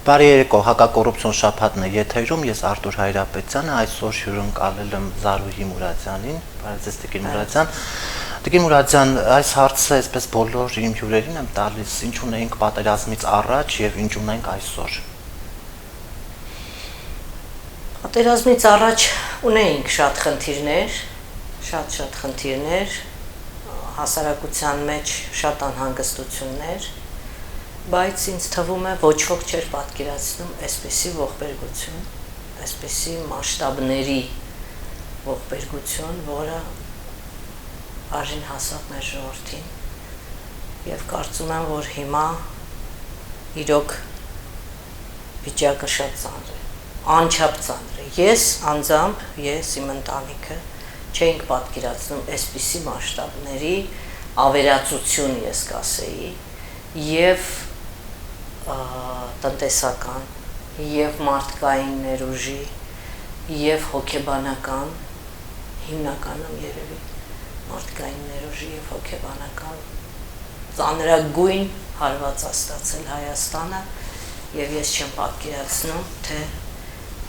Բարի երեկո, հակակոռուպցիոն շաբաթն է եթերում, ես Արտուր Հայրապետյանը, այսօր հյուրընկալել եմ Զարուհի Մուրադյանին, բարև ձեզ Տիկին Մուրադյան։ Տիկին Մուրադյան, այս հարցը այսպես բոլոր իմ հյուրերին եմ տալիս, ինչ ունեինք պատերազմից առաջ եւ ինչ ունենք այսօր։ Պատերազմից առաջ ունեինք շատ խնդիրներ, հասարակության մեջ շատ անհանգստություններ, բայց ինձ թվում է ոչ ոք չէր պատկերացնում այսպիսի ողբերգություն, այսպիսի մասշտաբների ողբերգություն, որը արժին հասավ մեր ժողովրդին, եւ կարծում եմ, որ հիմա իրոք վիճակը շատ ծանր է, անչափ ծանր է։ Ես անձամբ, իմ ընտանիքը չենք պատկերացնում այսպիսի մասշտաբների ավերածություն, ես կասեի, եւ տնտեսական, եւ մարդկային ներուժի, եւ հոգեբանական, հիմնականում երևի մարդկային ներուժի եւ հոգեբանական ծանրագույն հարված է ստացել Հայաստանը, եւ ես չեմ պատկերացնում, թե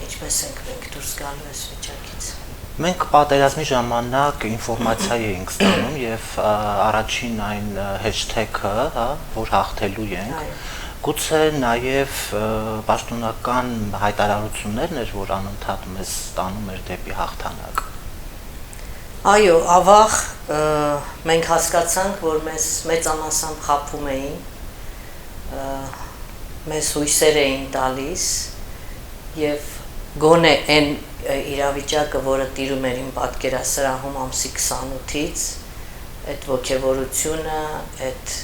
ինչպես ենք մենք դուրս գալու այս վիճակից։ Մենք պատերազմի ժամանակ ինֆորմացիա էինք ստանում եւ առաջին այն հեշթեգը, որ հաղթելու ենք, գուցե նաեւ պաշտոնական հայտարարություններն էր, որ անընդհատ մեզ ստանում էր դեպի հաղթանակ։ Այո, ավաղ մենք հասկացանք, որ մեզ մեծամասամբ խաբում էին, մեզ հույսեր էին տալիս եւ գոնե այն իրավիճակը, որը տիրում էր իմ պատկերասրահում ամսի 28-ից, այդ ոգևորությունը, այդ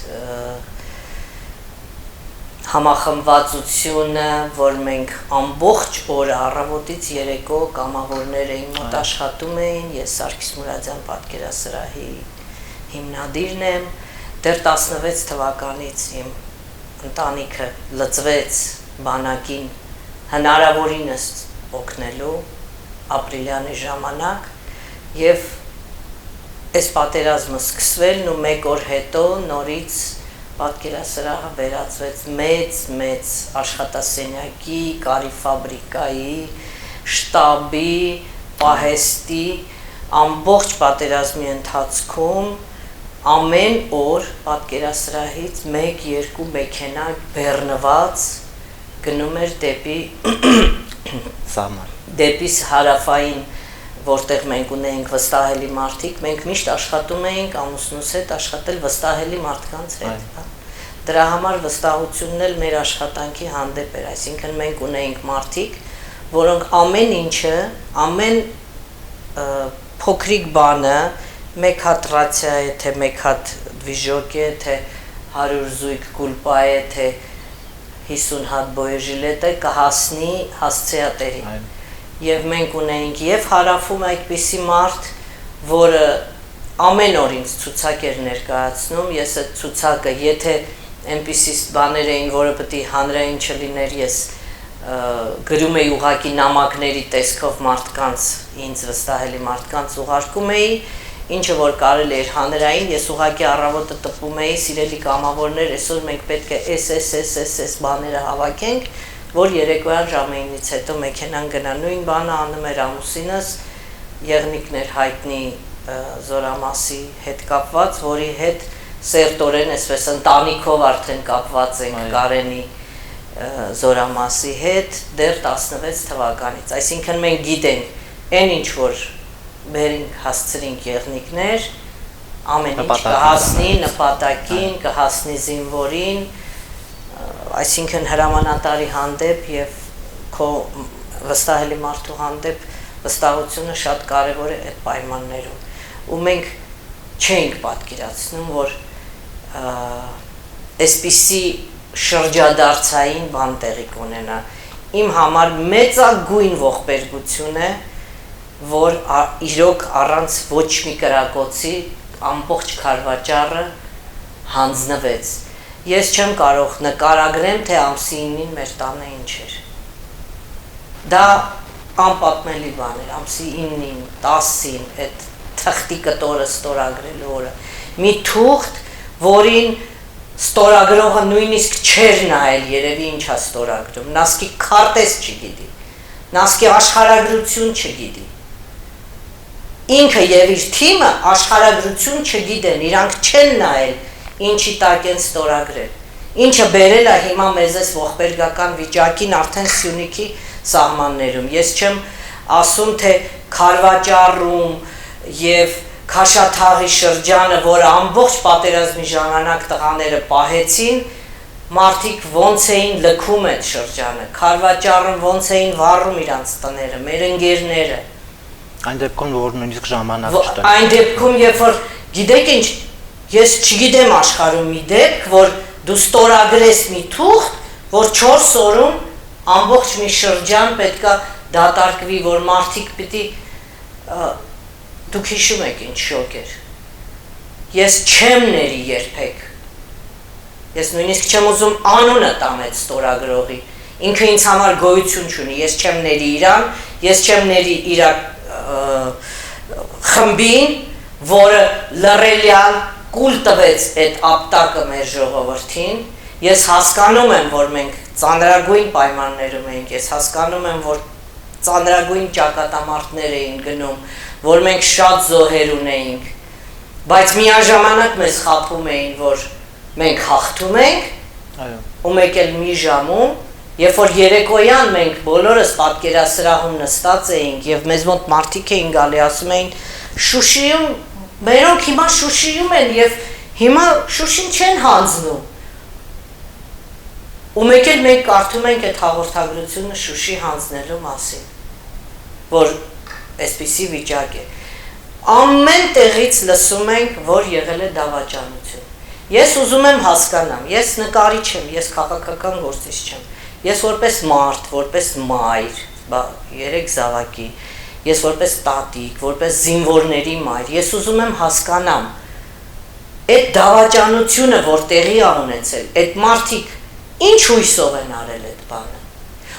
համախմբվածությունը, որ մենք ամբողջ օրը առավոտից երեկո կամավորներ էին մոտ աշխատում էին, ես Սարգիս Մուրադյան պատկերասրահի հիմնադիրն եմ, դեռ 16 թվականից իմ ընտանիքը լծվեց բանակին հնարավորինս օգնելու ապրիլյանի ժամանակ եւ այս պատերազմը սկսվելն ու մեկ օր հետո նորից պատկերասրահը վերածվեց մեծ աշխատասենյակի, կարի ֆաբրիկայի, շտաբի, պահեստի, ամբողջ պատերազմի ընթացքում ամեն օր պատկերասրահից 1-2 մեքենա բեռնված գնում էր դեպի հարավային, որտեղ մենք ունեինք վստահելի մարդիկ, մենք միշտ աշխատում էինք ամուսնուս հետ աշխատել վստահելի մարդկանց հետ։ Դրա համար վստահությունն էլ մեր աշխատանքի հանդեպ էր, այսինքն մենք ունեինք մարդիկ, որոնք ամեն ինչը, ամեն փոքրիկ բանը, մեկ հատ ռացիա է, թե մեկ հատ դվիժոկ է, թե 100 զույգ գուլպա է, թե 50 հատ բոյեժիլետ է, կհասնի հասցեատերին։ Եվ մենք ունեինք եւ հարավում այդպիսի մարդ, որը ամեն օր ինձ ցուցակ էր ներկայացնում, ես այդ ցուցակը, եթե այնպիսի բաներ էին, որը պետք է հանրային չլիներ, ես գրում էի ուղակի նամակների տեսքով մարդկանց, ինձ վստահելի մարդկանց ուղարկում էի, ինչը որ կարելի էր հանրային, ես ուղակի առավոտը տպում էի, սիրելի կամավորներ, այսօր մենք պետք է այս բաները հավաքենք, որ երեկոյան ժամայինից հետո մեքենան գնա, նույն բանը անում էր ամուսինս, Եղնիկներ հայտնի Զորամասի հետ կապված, որի հետ սերտորեն այսպես ընտանիքով արդեն կապված ենք Կարենի Զորամասի հետ դեռ 16 թվականից, այսինքն մենք գիտենք այն ինչ որ բերինք հասցրինք Եղնիկներ, ամեն ինչ կհասնի նպատակին, կհասնի զինվորին, այսինքն հրամանատարի հանդեպ եւ քո վստահելի մարդու հանդեպ վստահությունը շատ կարեւոր է այդ պայմաններում ու մենք չենք պատկերացնում որ այսպիսի շրջադարձային բան տեղի կունենա իմ համար մեծագույն ողբերգություն է որ իրոք առանց ոչ մի կրակոցի ամբողջ քարվաճառը հանձնվեց Ես չեմ կարող նկարագրեմ, թե ամսի 9-ին մեր տանը ինչ էր։ Դա անպատմելի բան էր, ամսի 9-ին, 10-ին, այդ թղթի կտորը ստորագրելու օրը։ Մի թուղթ, որին Ստորագրողը նույնիսկ չէր նայել երևի ինչա ստորագրում, նասկի քարտեզ չգիտի, նասկի աշխարհագրություն չգիտի։ Ինքը եւ իր թիմը աշխարհագրություն չգիտեն, իրանք չեն նայել ինչի տակ են ստորագրել։ Ինչը բերել է հիմա մեզ այս ողբերգական վիճակին արդեն Սյունիքի սահմաններում։ Ես չեմ ասում թե Քարվաճառում եւ Քաշաթաղի շրջանը, որը ամբողջ պատերազմի ժամանակ տղաները պահեցին, մարդիկ ոնց էին լքում այդ շրջանը, Քարվաճառում ոնց էին վառում իրանց տները, մեր ընկերները։ Այն դեպքում, որ նույնիսկ ժամանակ չտա։ Այն դեպքում, երբ որ գիտեք ինչ, ես չգիտեմ աշխարհում մի դեպք, որ դու ստորագրես մի թուղթ, որ 4 օրում ամբողջ մի շրջան պետքա դատարկվի, որ մարդիկ պիտի դուք հիշում եք ինչ շոկ էր։ Ես չեմ ների երբեք։ Ես նույնիսկ չեմ ուզում անունը տամ այդ ստորագրողի։ Ինքը ինձ համար գոյություն չունի։ Ես չեմ ների իրան, ես չեմ ների իր խմբին, որը լռելյալ կուլ տվեց այդ ապտակը մեր ժողովրդին։ Ես հասկանում եմ, որ մենք ծանրագույն պայմաններում ենք, ես հասկանում եմ, որ ծանրագույն ճակատամարտներ էին գնում, որ մենք շատ զոհեր ունեինք, բայց միաժամանակ մեզ խաբում էին, որ մենք հաղթում ենք, ու մեկ էլ մի ժամում, երբ որ երեկոյան մենք բոլորս պատկերասրահում նստած էինք եւ մեզ մոտ մարդիկ էին գալի, ասում էին Շուշիում, մերոնք հիմա Շուշիում են եւ հիմա Շուշին չեն հանձնում։ Ու մեկ էլ մենք կարդում ենք այդ հաղորդագրությունը Շուշի հանձնելու մասին, որ այսպիսի վիճակ է։ Ամեն տեղից լսում ենք, որ եղել է դավաճանություն։ Ես ուզում եմ հասկանամ, ես նկարիչ եմ, ես քաղաքական գործիչ չեմ։ Ես որպես մարդ, որպես մայր, 3 զավակի, ես որպես տատիկ, որպես զինվորների մայր, ես ուզում եմ հասկանամ, այդ դավաճանությունը, որ տեղի ա ունեցել, այդ մարդիկ ինչ հույսով են արել այդ բանը։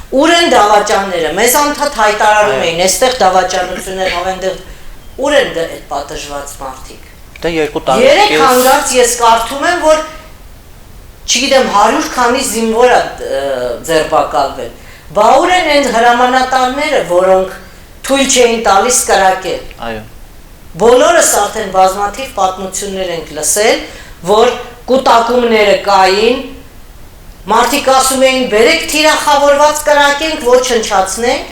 Ուր են դավաճանները, մեզ անդադ հայտարարում էին, այստեղ դավաճանություն է, հավենտեղ ուր են այդ պատժված մարդիկ։ Դե 2 տարի։ 3 հանգած ես կարդում եմ, որ չգիտեմ 100 քանի զինվոր է ձերբակալվել։ Բա ուր են այն հրամանատարները, որոնք թույլ չէին տալիս կրակել։ Այո։ Բոլորս արդեն բազմաթիվ պատմություններ ենք լսել, որ կուտակումները կային, մարդիկ ասում էին բերեք թիրախավորված կրակենք, ոչնչացնենք,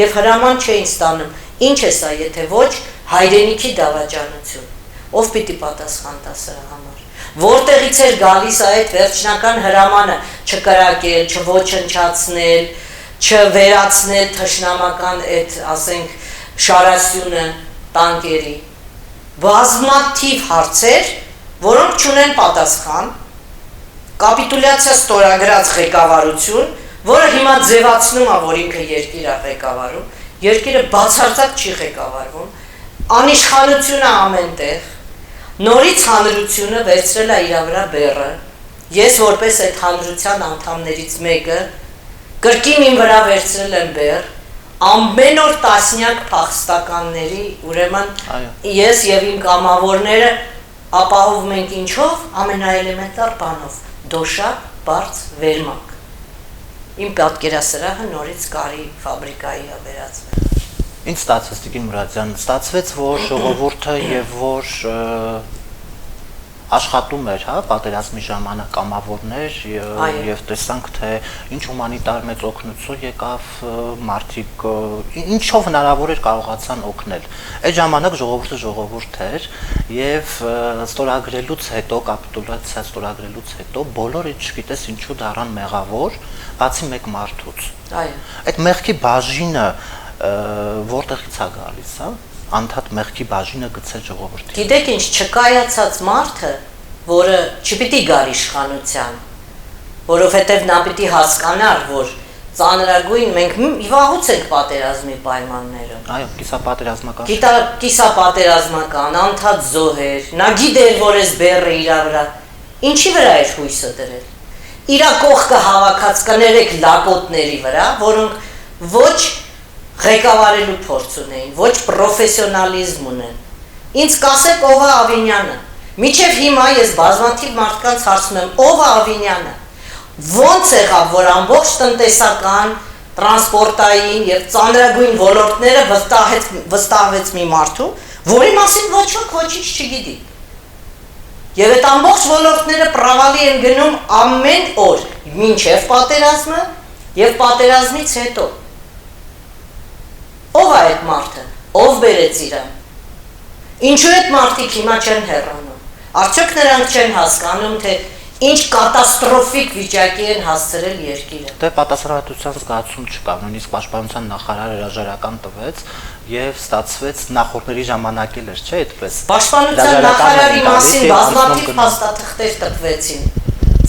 եւ հրաման չէին ստանում։ Ինչ է սա, եթե ոչ հայրենիքի դավաճանություն։ Ով պիտի պատասխան տա սրա համար։ Որտեղից էր գալիս այդ վերջնական հրամանը չկրակել, չոչնչացնել, չվերացնել թշնամական այդ, ասենք, շարասյունը տանկերի։ Բազմաթիվ հարցեր, որոնք չունեն պատասխան, կապիտուլյացիա ստորագրած ղեկավարություն, որը հիմա ձևացնում է, որ ինքը երկիր է ղեկավարում, երկիրը բացարձակ չի ղեկավարվում, անիշխանությունը ամենտեղ, նորից հանրությունը վերցրել է իր վրա բեռը, ես որպես այդ հանրության անդամներից մեկը, կրկին իմ վրա վերցրել եմ բեռ, ամեն օր տասնյակ փախստականների, ուրեմն ես եւ իմ կամավորները ապահովում ենք ինչով, ամենաէլեմենտար բանով, դոշակ, բարձ, վերմակ։ Իմ պատկերասրահը նորից կարի ֆաբրիկայի է վերածվել։ Ինչ ստացվեց Տիկին Մուրադյան, ստացվեց, որ ժողովուրդը եւ որ աշխատում էր, հա, պատերազմի ժամանակ կամավորներ եւ տեսանք թե ինչ հումանիտար մեծ օգնություն եկավ, մարդիկ ինչով հնարավոր էր կարողացան օգնել։ Այդ ժամանակ ժողովուրդը ժողովուրդ էր եւ ստորագրելուց հետո, կապիտուլյացիա ստորագրելուց հետո բոլորը չգիտես ինչու դառան մեղավոր, բացի մեկ մարդուց։ Այո։ Այդ մեղքի բաժինը որտեղից է գալիս, հա? Անդադ մեղքի բաժինը գցել ժողովրդին։ Գիտեք ինչ, չկայացած մարդը, որը չպիտի գար իշխանության, որովհետև նա պիտի հասկանար, որ ծանրագույն մենք վաղուց ենք պատերազմի պայմաններում։ Այո, կիսապատերազմական։ Կիսապատերազմական, անդադ զոհեր, նա գիտեր, որ այս բեռը իր վրա, ինչի վրա էր հույսը դրել։ Իրա կողքը հավաքած կներեք լակոտների վրա, որոնք ոչ ղեկավարելու փորձ ունեին, ոչ պրոֆեսիոնալիզմ ունեն։ Ինձ կասեք ով է Ավինյանը։ Միջև հիմա ես բազմաթիվ մարդկանց հարցնում եմ, ով է Ավինյանը, ոնց եղավ, որ ամբողջ տնտեսական, տրանսպորտային եւ ծանրագույն ոլորտները վստահվեց մի մարդու, որի մասին ոչ ոք ոչինչ չգիտի։ Եվ այդ ամբողջ ոլորտները պրավալի են գնում ամեն օր, մինչև պատերազմը եւ պատերազմից հետո։ Ով է այդ մարդը, ով բերեց իրան։ Ինչու այդ մարդիկ հիմա չեն հեռանում։ Արդյոք նրանք չեն հասկանում, թե ինչ կատաստրոֆիկ վիճակի են հասցրել երկիրը։ Դե պատասխանատվության զգացում չկա, նույնիսկ պաշտպանության նախարարը հրաժարական տվեց եւ ստացվեց նախորդների ժամանակ էլ էր, չէ՞, այդպես։ Պաշտպանության նախարարի մասին բազմաթիվ փաստաթղթեր տպվեցին։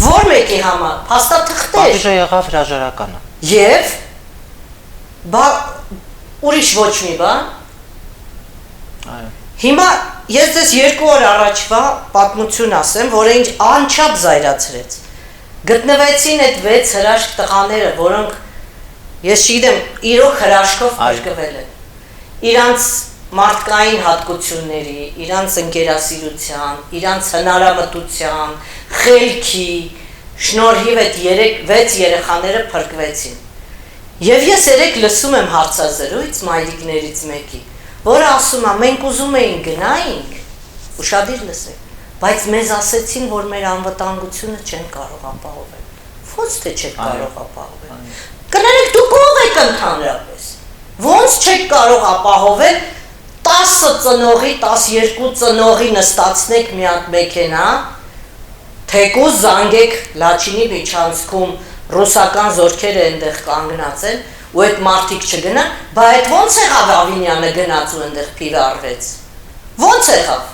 Որ մեկի համար փաստաթղթեր։ Պատիժը եղավ հրաժարականը։ Եվ ուրիշ ոչ մի բան։ Այո։ Հիմա ես դες 2 օր առաջվա պատմություն ասեմ, որը ինչ անչափ զայրացրեց։ Գտնվեցին այդ 6 հրաշք տղաները, որոնք ես չգիտեմ, իրոք հրաշքով փրկվել են։ Իրանց մարդկային հատկությունների, իրանց ընկերասիրության, իրանց հնարամտության, խելքի շնորհիվ այդ 6 երեխաները փրկվեցին։ Եվ ես երեք լսում եմ հարցազրույց մայրիկներից մեկի, որը ասում է, մենք ուզում էինք գնայինք, ուշադիր լսեք, բայց մեզ ասեցին, որ մեր անվտանգությունը չեն կարող ապահովել։ Ոնց թե չեք կարող ապահովել։ Կներեք, դուք ով եք ընդհանրապես։ Ոնց չեք կարող ապահովել 10 ծնողի, 12 ծնողի նստացնեք մի հատ մեքենա, թեկուզ զանգեք Լաչինի միջանցքում ռուսական զորքերը այնտեղ կանգնած են, ու այդ մարդիկ չգնան, բայց այդ ոնց եղավ Ավինյանը գնաց ու այնտեղ փիվը արվեց։ Ոնց եղավ։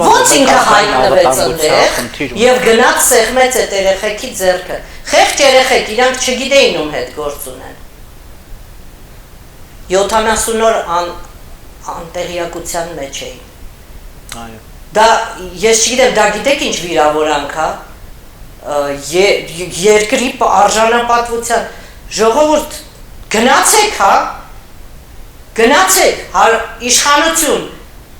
Ոնց ինքը հայտնվեց այնտեղ եւ գնաց սեղմեց այդ երեխեքի ձեռքը։ Խեղճ երեխեք, իրանք չգիտեին ում հետ գործ ունեն։ 70 օր անտեղյակության մեջ էին։ Այո։ Դա ես չգիտեմ, դա գիտեք ինչ վիրավորանք է։ Երկրի արժանապատվության ժողովուրդ գնացեք, հա, գնացեք, իշխանություն,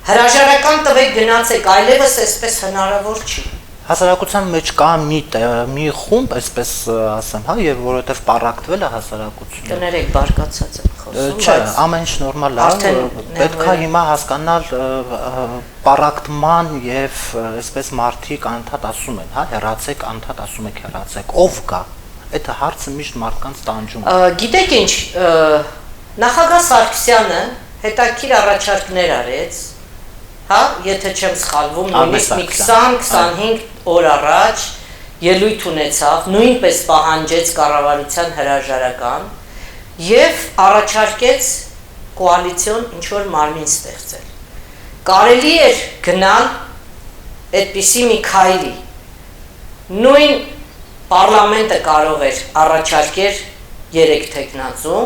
հրաժարական տվեք գնացեք, այլևս այսպես հնարավոր չի։ Հասարակության մեջ կա մի խումբ, այսպես ասեմ, հա, եւ որովհետեւ պարակտվել է հասարակությունը։ Կներեք, բարկացած եմ խոսում, Չէ, ամեն ինչ նորմալ է, պետք է հիմա հասկանալ պարակտման եւ այսպես մարդիկ անդադ ասում են, հա, հեռացեք, անդադ ասում եք հեռացեք, ով կա։ Այդ հարցը միշտ մարդկանց տանջում է։ Գիտեք ինչ, նախագահ Սարգսյանը հետաքրքիր առաջարկներ արեց, հա, եթե չեմ սխալվում, նույնիսկ մի 20-25 օր առաջ ելույթ ունեցավ, նույնպես պահանջեց կառավարության հրաժարական եւ առաջարկեց կոալիցիոն ինչ-որ մարմին ստեղծել։ Կարելի էր գնալ այդպիսի մի քայլի։ Նույն պարլամենտը կարող էր առաջարկեր 3 թեկնածու,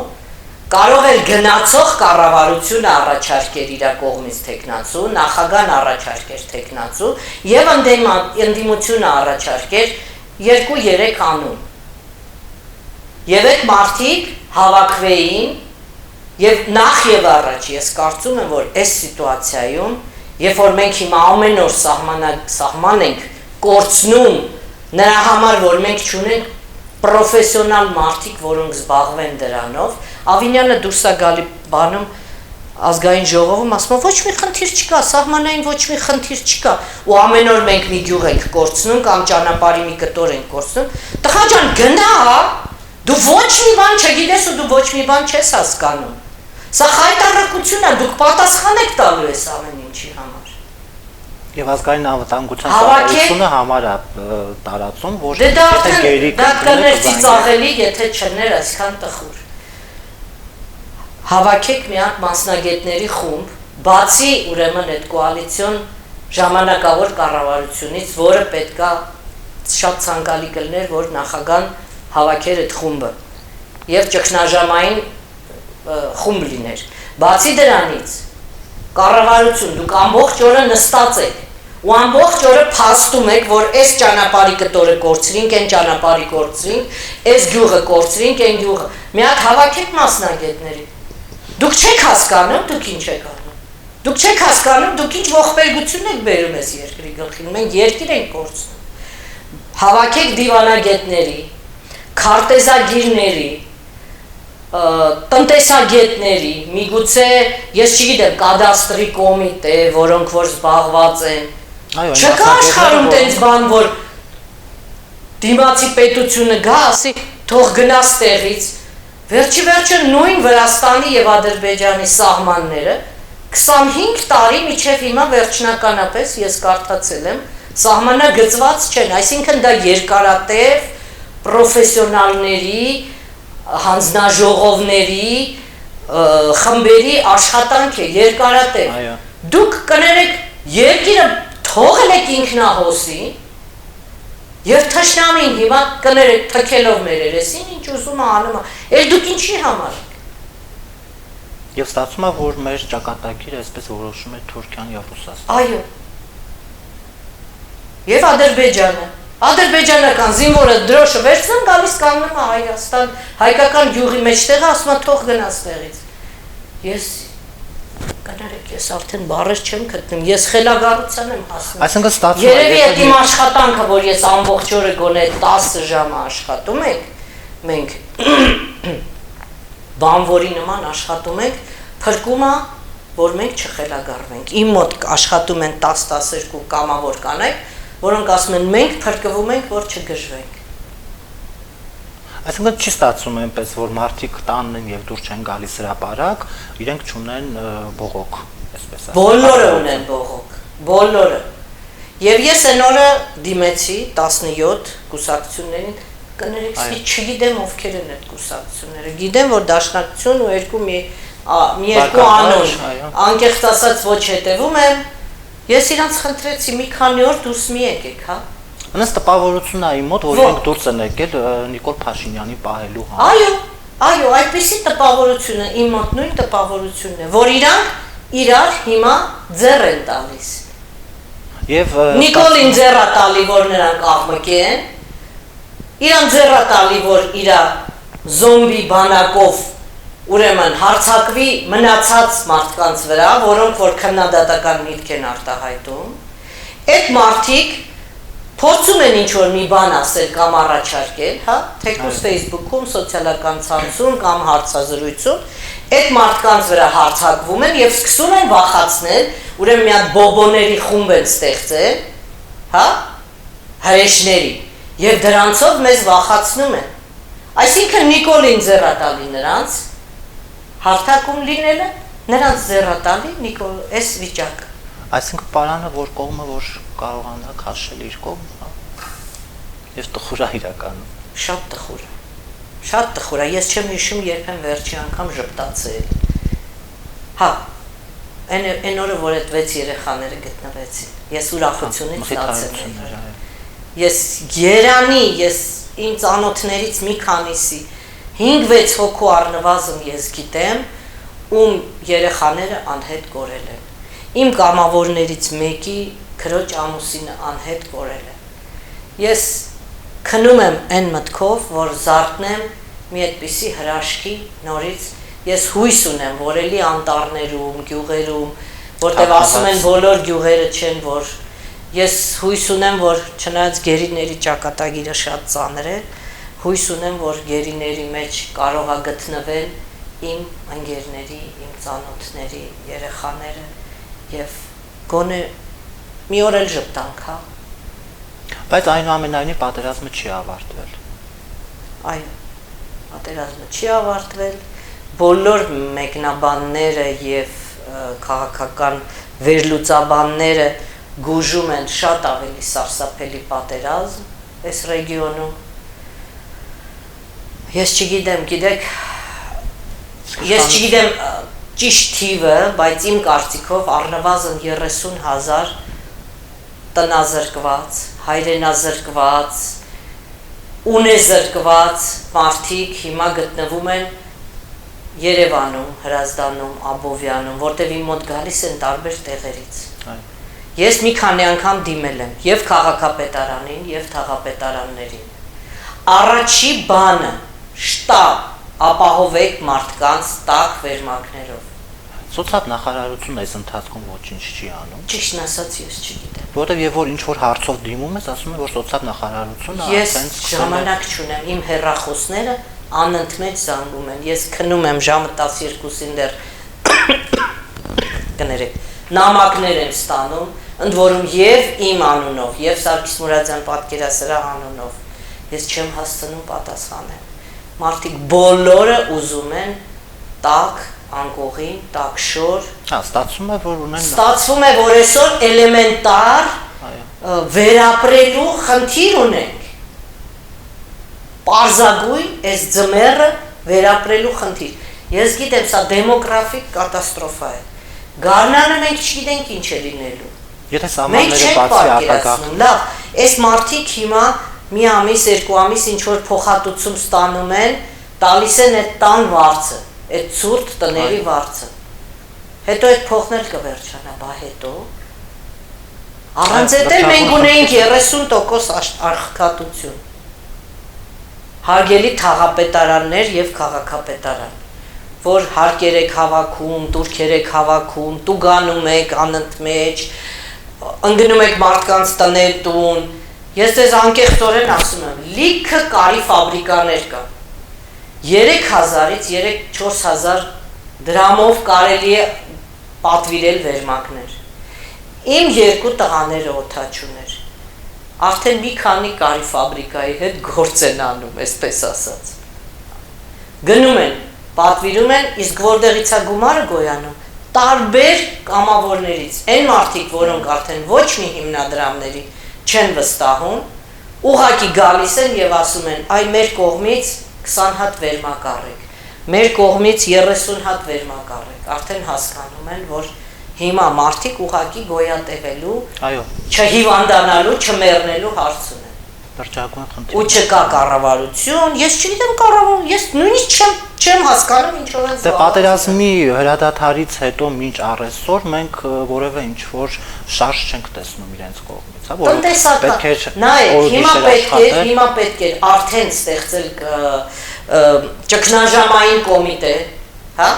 կարող էր գնացող կառավարությունը առաջարկեր իր կողմից թեկնածու, նախագահն առաջարկեր թեկնածու եւ ընդդիմությունը առաջարկեր 2-3 անուն։ Եվ այդ մարդիկ հավաքվեին եւ նախ եւ առաջ ես կարծում եմ, որ այս սիտուացիայում, երբ որ մենք հիմա ամեն օր սահման ենք կորցնում նրա համար, որ մենք չունենք պրոֆեսիոնալ մարդիկ, որոնք զբաղվեն դրանով, Ավինյանը դուրս է գալի բանում ազգային ժողովում, ասում է ոչ մի խնդիր չկա, սահմանային ոչ մի խնդիր չկա, ու ամեն օր մենք մի գյուղ ենք կորցնում կամ ճանապարհի մի կտոր ենք կորցնում, տղա ջան գնա, դու ոչ մի բան չգիտես ու դու ոչ մի բան չես հասկանում, սա խայտարակություն է, դուք պատասխան եք տալու այս ամեն ինչի համար։ Եվ ազգային անվտանգության ծառայությունը համար է տարածում, որ դա կներ ծիծաղելի, եթե չներ այսքան տխուր։ Հավաքեք մի հատ մասնագետների խումբ, բացի ուրեմն այդ կոալիցիոն ժամանակավոր կառավարությունից, որը պետքա շատ ցանկալի կլներ, որ նախագահան հավաքեր այդ խումբը եւ ճգնաժամային խումբ լիներ։ Բացի դրանից կառավարություն, դուք ամբողջ օրը նստած եք ու ամբողջ օրը փաստում եք, որ այս ճանապարհի կտորը կորցրինք, այն ճանապարհի կորցրինք, այս գյուղը կորցրինք, այն գյուղը։ Մի հատ հավաքեք մասնագետների։ Դուք չեք հասկանում, դուք ինչ եք անում։ Դուք չեք հասկանում, դուք ինչ ողբերգություն եք բերում ես երկրի գլխին, մենք երկիր ենք կորցնում։ Հավաքեք դիվանագետների, քարտեզագիրների, տնտեսագետների, միգուցե, ես չգիտեմ, կադաստրի կոմիտե, որոնք որ զբաղված են։ Չկա աշխարհում տենց բան, որ դիմացի պետությունը գա, ասի, թող գնաս տեղից։ Վերջի վերջը նույն Վրաստանի եւ Ադրբեջանի սահմանները 25 տարի միջև հիմա վերջնականապես ես կարդացել եմ, սահմանագծված չեն, այսինքն դա երկարատև պրոֆեսիոնալների, հանձնաժողովների, խմբերի աշխատանք է, երկարատև։ Դուք կներեք, երկիրը թողել եք ինքնահոսի եւ թշնամին հիմա կներեք թքելով մեր երեսին, ինչ ուզում է անում, էլ դուք ինչի համար եք։ Եվ ստացվում է, որ մեր ճակատագիրը այսպես որոշում է Թուրքիան եւ Ռուսաստանը։ Այո։ Եվ Ադրբեջանը։ Ադրբեջանական զինվորը դրոշը վերցնում, գալիս կանգնում է Հայաստան, հայկական գյուղի մեջտեղը ասում է թող գնաս տեղից։ Ես կներեք, ես արդեն բառեր չեմ գտնում, ես խելագարության եմ հասնում։ Այսինքն ստացվում է, երևի այդ իմ աշխատանքը, որ ես ամբողջ օրը գոնե 10 ժամ աշխատում ենք, մենք բանվորի նման աշխատում ենք, փրկում է, որ մենք չխելագարվենք։ Իմ մոտ աշխատում են 10-12 կամավոր կանայք, որոնք ասում են մենք փրկվում ենք, որ չգժվենք։ Այսինքն չի ստացվում այնպես, որ մարդիկ տանն են եւ դուր չեն գալիս հրապարակ, իրենք չունեն բողոք, այսպես ասած։ Բոլորը ունեն բողոք, բոլորը։ Եւ ես այն օրը դիմեցի 17 կուսակցություններին, կներեք, չգիտեմ ովքեր են այդ կուսակցությունները։ Գիտեմ, որ Դաշնակցություն ու մի երկու անուն, անկեղծ ասած ոչ հետևում եմ։ Ես իրանց խնդրեցի մի քանի օր դուրս մի եկեք, հա։ Անց տպավորությունն է իմ մոտ, որ իրենք դուրս են եկել Նիկոլ Փաշինյանի պահելու համար։ Այո, այդպիսի տպավորությունը իմ մոտ նույն տպավորությունն է, որ իրանք իրար հիմա ձեռ են տալիս։ Եվ Նիկոլին ձեռա տալի, որ նրանք աղմկի են, իրան ձեռա տալի, որ իրա զոմբի բանակով ուրեմն հարցակվի մնացած մարդկանց վրա, որոնք որ քննադատական միտք են արտահայտում, այդ մարդիկ փորձում են ինչ-որ մի բան ասել կամ առաջարկել, հա, թեկուզ Facebook-ում, սոցիալական ցանցում կամ հարցազրույցում, այդ մարդկանց վրա հարցակվում են եւ սկսում են վախացնել, ուրեմն մի հատ բոբոների խումբ են ստեղծել, հա, հրեշների, եւ դրանցով մեզ վախացնում են։ Այսինքն Նիկոլին ձեռատալի նրանց հարթակում լինելը, նրանց ձեռատալի Նիկոլ այս վիճակը։ Այսինքն պարանը, որ կողմը որ կարողանա քաշել իր կողմը, եւ տխուր է իրականում։ Շատ տխուր է։ Շատ տխուր է, ես չեմ հիշում երբեք վերջի անգամ ժպտացել։ Հա, այն օրը որ այդ 6 երեխաները գտնվեցին, ես ուրախությունից ստացել եմ։ Ես երանի, ես իմ ծանոթներից մի քանիսի 5-6 հոգու առնվազն ես գիտեմ, ում երեխաները անհետ կորել են։ Իմ կամավորներից մեկի քրոջ ամուսինը անհետ կորել է։ Ես քնում եմ այն մտքով, որ զարթնեմ մի այդպիսի հրաշքի նորից, ես հույս ունեմ, որ էլի անտառներում, գյուղերում, որտեղ ասում են բոլոր գյուղերը չեն, որ ես հույս ունեմ, որ չնայած գերիների ճակատագիրը շատ ծանր է, հույս ունեմ, որ գերիների մեջ կարող է գտնվել իմ ընկերների, իմ ծանոթների երեխաները եւ գոնե մի օր էլ ժպտանք, հա։ Բայց այնուամենայնիվ պատերազմը չի ավարտվել։ Այո, պատերազմը չի ավարտվել, բոլոր մեկնաբանները եւ քաղաքական վերլուծաբանները գուժում են շատ ավելի սարսափելի պատերազմ այս ռեգիոնում։ Ես չգիտեմ, գիտեք, ես չգիտեմ ճիշտ թիվը, բայց իմ կարծիքով առնվազն 30,000 տնազրկված, հայրենազրկված, ունեզրկված մարդիկ հիմա գտնվում են Երևանում, Հրազդանում, Աբովյանում, որտեղ իմ մոտ գալիս են տարբեր տեղերից։ Ես մի քանի անգամ դիմել եմ եւ քաղաքապետարանին, եւ թաղապետարաններին։ Առաջի բանը շտապ ապահովեք մարդկանց տաք վերմակներով։ Սոցիալ-նախարարությունն այս ընթացքում ոչինչ չի անում։ Ճիշտն ասած ես չգիտեմ։ Որտեւ եւ որ ինչ որ հարցով դիմում ես, ասում են որ սոցիալ-նախարարությունը Ես ժամանակ չունեմ, իմ հեռախոսները անընդմեջ զանգում են։ Ես քնում եմ ժամը 12-ին դեռ կներեք, նամակներ եմ ստանում, ընդ որում եւ իմ անունով, եւ Սարգիս Մուրադյան պատկերասրահ անունով։ Ես չեմ հասցնում պատասխանել։ Մարդիկ բոլորը ուզում են տակ, անկողին, տակ շոր։ Ստացվում է որ ունեն Ստացվում է որ այսօր էլեմենտար վերապրելու խնդիր ունենք։ Պարզագույն այս ձմեռը վերապրելու խնդիր։ Ես գիտեմ, սա դեմոգրաֆիկ կատաստրոֆա է։ Գարնանը մենք չգիտենք ինչ է լինելու։ Եթե սահմանները բացի արտագաղթ։ Լավ, այս մարդիկ հիմա մի ամիս, երկու ամիս ինչ որ փոխհատուցում ստանում են, տալիս են այդ տան վարձը, այդ ցուրտ տների վարձը։ Հետո այդ փողն էլ կվերջանա, բա հետո։ Առանց այդ էլ մենք ունեինք 30% աղքատություն։ Հարգելի թաղապետարաններ եւ քաղաքապետարան, որ հարկեր եք հավաքում, տուրքեր եք հավաքում, տուգանում եք անընդմեջ, ընկնում եք մարդկանց տներ տուն։ Ես ձեզ անկեղծորեն ասում եմ, լիքը կարի ֆաբրիկաներ կան։ 3000-ից 3-4000 դրամով կարելի է պատվիրել վերմակներ։ Իմ երկու տղաները օդաչուներ։ Արդեն մի քանի կարի ֆաբրիկայի հետ գործ են անում, այսպես ասած։ Գնում են, պատվիրում են, իսկ որտեղից է գումարը գոյանում, տարբեր կամավորներից, այն մարդիկ, որոնք արդեն ոչ մի հիմնադրամների չեն վստահում, ուղղակի գալիս են եւ ասում են, այ մեր կողմից 20 հատ վերմակ առեք, մեր կողմից 30 հատ վերմակ առեք, արդեն հասկանում են, որ հիմա մարդիկ ուղղակի գոյատևելու, չհիվանդանալու, չմեռնելու հարց ունեն։ Բրջակույն խնդիր։ Ու չկա կառավարություն, ես չգիտեմ կառավարություն, ես նույնիսկ չեմ հասկանում ինչով են զբաղվում։ Դե պատերազմի հրադադարից հետո մինչ առեսօր մենք որևէ ինչ որ շարժ չենք տեսնում իրենց կողմից, հա, որ պետք է նայեք, հիմա պետք է արդեն ստեղծել ճգնաժամային կոմիտե, հա?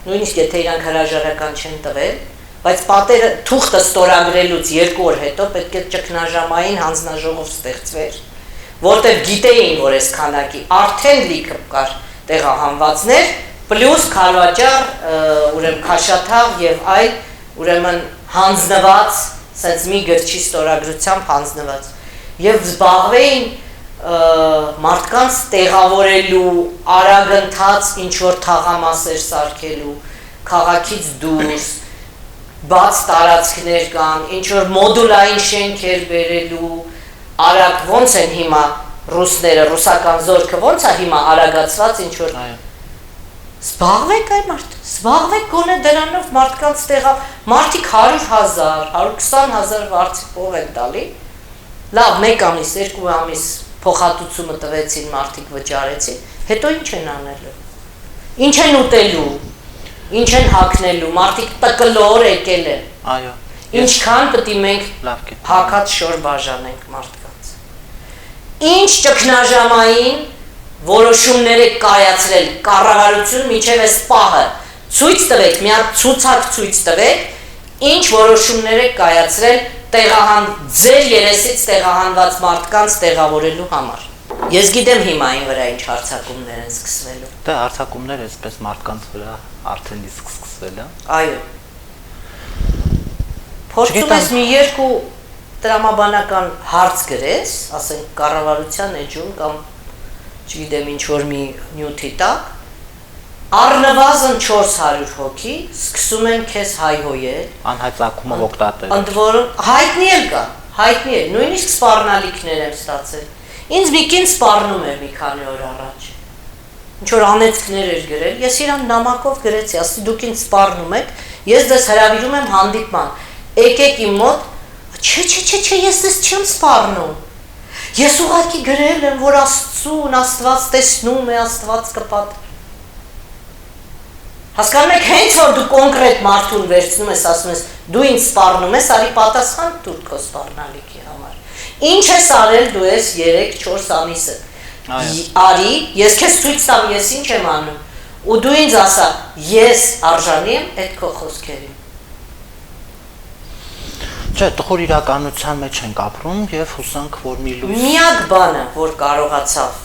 Նույնիսկ եթե իրանք հրաժարական չեն տվել, բայց պատերը թուղթը ստորագրելուց 2 օր հետո պետք է ճգնաժամային հանձնաժողով ստեղծվեր, որտեղ գիտեին, որ այս քանակի արդեն լիքը կար տեղահանվածներ, պլյուս քարվաճար, ուրեմն քաշաթաղ եւ այլ, ուրեմն հանձնված, sense մի գրչի ստորագրությամբ հանձնված եւ զբաղվեին մարդկանց տեղավորելու, արագընթաց ինչ որ թաղամասեր սարքելու, քաղաքից դուրս, բաց տարածքներ կան, ինչ որ մոդուլային շենքեր բերելու, արագ ոնց են հիմա ռուսները, ռուսական զորքը ոնց է հիմա արագացված ինչ որ զբաղվեք այ մարդ, զբաղվեք գոնե դրանով մարդկանց տեղավ, մարդիկ 100,000, 120,000 վարձով են տալի, լավ, 1 ամիս, 2 ամիս փոխհատուցումը տվեցին, մարդիկ վճարեցին, հետո ինչ են անելու, ինչ են ուտելու, ինչ են հագնելու, մարդիկ տկլոր եկել են, ինչքան պետք է մենք հագած շոր բաժանենք մարդկանց, ինչ ճգնաժամային որոշումներ եք կայացրել, կառավարություն միջև այս պահը, ցույց տվեք, մի հատ ցուցակ ցույց տվեք, ինչ որոշումներ եք կայացրել ձեր երեսից տեղահանված մարդկանց տեղավորելու համար։ Ես գիտեմ հիմա այն վրա ինչ հարցակումներ են սկսվելու։ Դե հարցակումներ այսպես մարդկանց վրա արդեն իսկ սկսվել է։ Այո։ Փորձում ես մի երկու տրամաբանական հարց գրես, ասենք կառավարության էջում կամ չգիտեմ ինչ որ մի նյութի տակ, առնվազն 400 հոգի սկսում են քեզ հայհոյել, անհայտակումը օգտատեր։ Ընդ որում հայտնի էլ կա, հայտնի է, նույնիսկ սպառնալիքներ եմ ստացել։ Ինձ մի կին սպառնում էր մի քանի օր առաջ։ Ինչ որ անեծքներ էր գրել, ես իրան նամակով գրեցի, ասի դուք ինձ սպառնում եք, ես դες հրավիրում եմ հանդիպման։ Եկեք իմ մոտ, չէ, ես դες չեմ սպառնում։ Ես ուղղակի գրել եմ, որ Աստծուն, Աստված տեսնում է, Աստված կպատ։ Հասկանում եք, հենց որ դու կոնկրետ մարդուն վերցնում ես, ասում ես, դու ինձ սպառնում ես, արի պատասխան տուր քո սպառնալիքի համար։ Ինչ ես արել դու ես 3-4 ամիսը։ Արի, ես քեզ ցույց տամ, ես ինչ եմ անում։ ու դու ինձ ասա, ես արժանի եմ այդ քո խոսքերին։ Չէ, տխուր իրականության մեջ ենք ապրում եւ հուսանք, որ մի լույս։ Միակ բանը, որ կարողացավ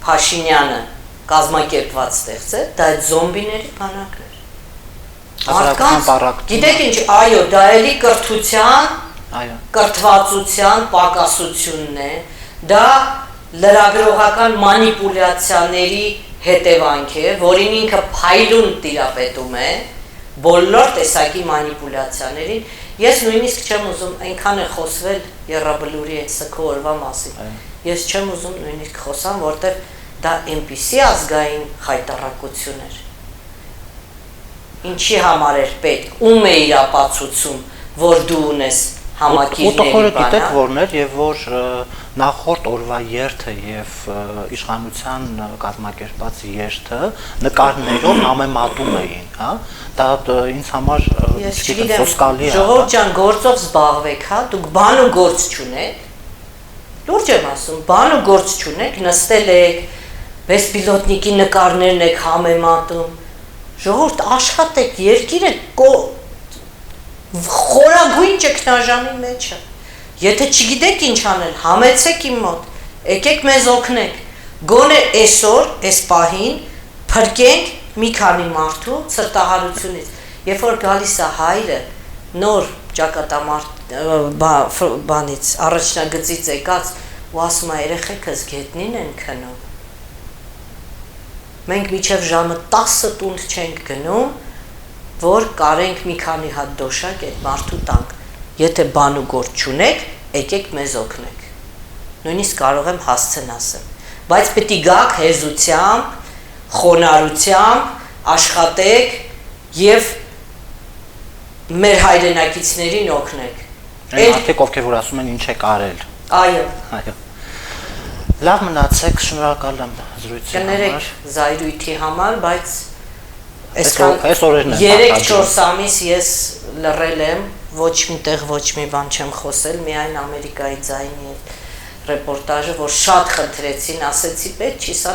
Փաշինյանը կազմակերպված ստեղծել, դա այդ զոմբիների բանակն էր։ Մարդկանց, գիտեք ինչ, այո, դա էլի կրթության, կրթվածության պակասությունն է, դա լրագրողական մանիպուլյացիաների հետևանք է, որին ինքը փայլուն տիրապետում է, բոլոր տեսակի մանիպուլյացիաներին։ Ես նույնիսկ չեմ ուզում այնքան է խոսվել Եռաբլուրի այդ սքո օրվա մասին։ Ես չեմ ուզում նույնիսկ խոսամ, որտեղ դա այնպիսի ազգային խայտառակություն էր։ Ինչի համար էր պետք, ում է իր ապացուցում, որ դու ունես համակիրների բանը։ Ու գիտեք որն էր եւ որ նախորդ օրվա երթը եւ իշխանության կազմակերպած երթը նկարներով համեմատում էին, հա։ Դա ինձ համար խոսքալի է։ Ժողովուրդ ջան, գործով զբաղվեք, հա, դուք բան ու գործ չունեք։ Լուրջ եմ ասում, բան ու գործ չունեք, նստել եք, բեսպիլոտնիկի նկարներն եք համեմատում։ Ժողովուրդ աշխատեք, երկիրը խորագույն ճգնաժամի մեջ է։ Եթե չգիտեք ինչ անել, համեցեք իմ մոտ, եկեք մեզ օգնեք։ Գոնե այսօր, այս պահին փրկենք մի քանի մարդու ցրտահարությունից։ Երբ որ գալիս է հայրը նոր ճակատամարտ առաջնագծից եկած ու ասում է երեխեքս գետնին են քնում։ Մենք մինչև ժամը 10 տունդ չենք գնում, որ կարենք մի քանի հատ դոշակ այդ մարդու տանք։ Եթե բան ու գործ չունեք, եկեք մեզ օգնեք։ Նույնիսկ կարող եմ հասցեն ասեմ, բայց պետք է գաք հեզությամբ, խոնարհությամբ, աշխատեք եւ մեր հայրենակիցներին օգնեք։ Այն մարդիկ, ովքեր որ ասում են ինչ եք արել։ Այո։ Այո։ Լավ մնացեք, շնորհակալ եմ զրույցի համար։ Կներեք զայրույթի համար, բայց այս օրերն են 3-4 ամիս ես լռել եմ, ոչ միտեղ ոչ մի բան չեմ խոսել, միայն Ամերիկայի ձայնի ռեպորտաժը, որ շատ խնդրեցին, ասեցի պետք չի, սա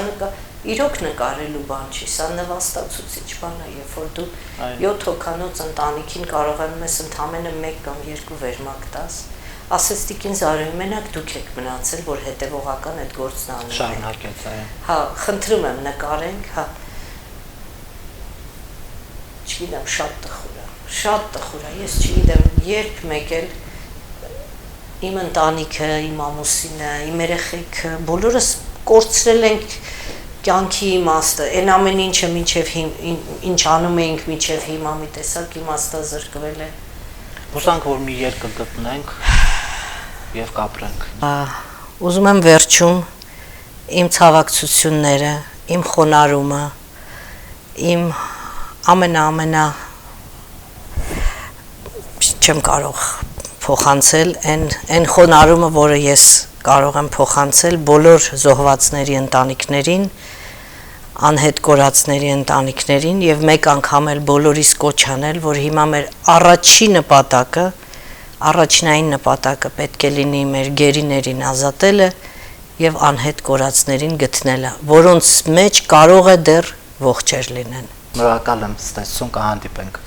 իրոք նկարելու բան չի, սա նվաստացուցիչ բան է, երբ որ դու 7 հոգանոց ընտանիքին կարող եմ ես ընդամենը 1 կամ 2 վերմակ տաս, ասեց տիկին Զարուհի, մենակ դուք եք մնացել, որ հետևողական այդ գործն անենք։ Շարունակեց, այո։ Հա, խնդրում եմ նկարենք, հա։ Չգիտեմ, շատ տխուր է, ես չգիտեմ, երբ մեկ էլ իմ ընտանիքը, իմ ամուսինը, իմ երեխեքը, բոլորս կորցրել ենք կյանքի իմաստը, այն ամեն ինչը մինչև ինչ անում էինք մինչև հիմա մի տեսակ իմաստը զրկվել է։ Հուսանք, որ մի ելք կգտնենք եւ կապրենք։ Ուզում եմ վերջում իմ ցավակցությունները, իմ խոնարհումը, իմ ամենա չեմ կարող փոխանցել այն խոնարհումը, որը ես կարող եմ փոխանցել բոլոր զոհվածների ընտանիքներին, անհետ կորածների ընտանիքներին եւ մեկ անգամ էլ բոլորիս կոչ անել, որ հիմա մեր առաջնային նպատակը պետք է լինի մեր գերիներին ազատելը եւ անհետ կորածներին գտնելը, որոնց մեջ կարող է դեռ ողջեր լինեն։ Շնորհակալ եմ, ստեսություն կհանդիպենք։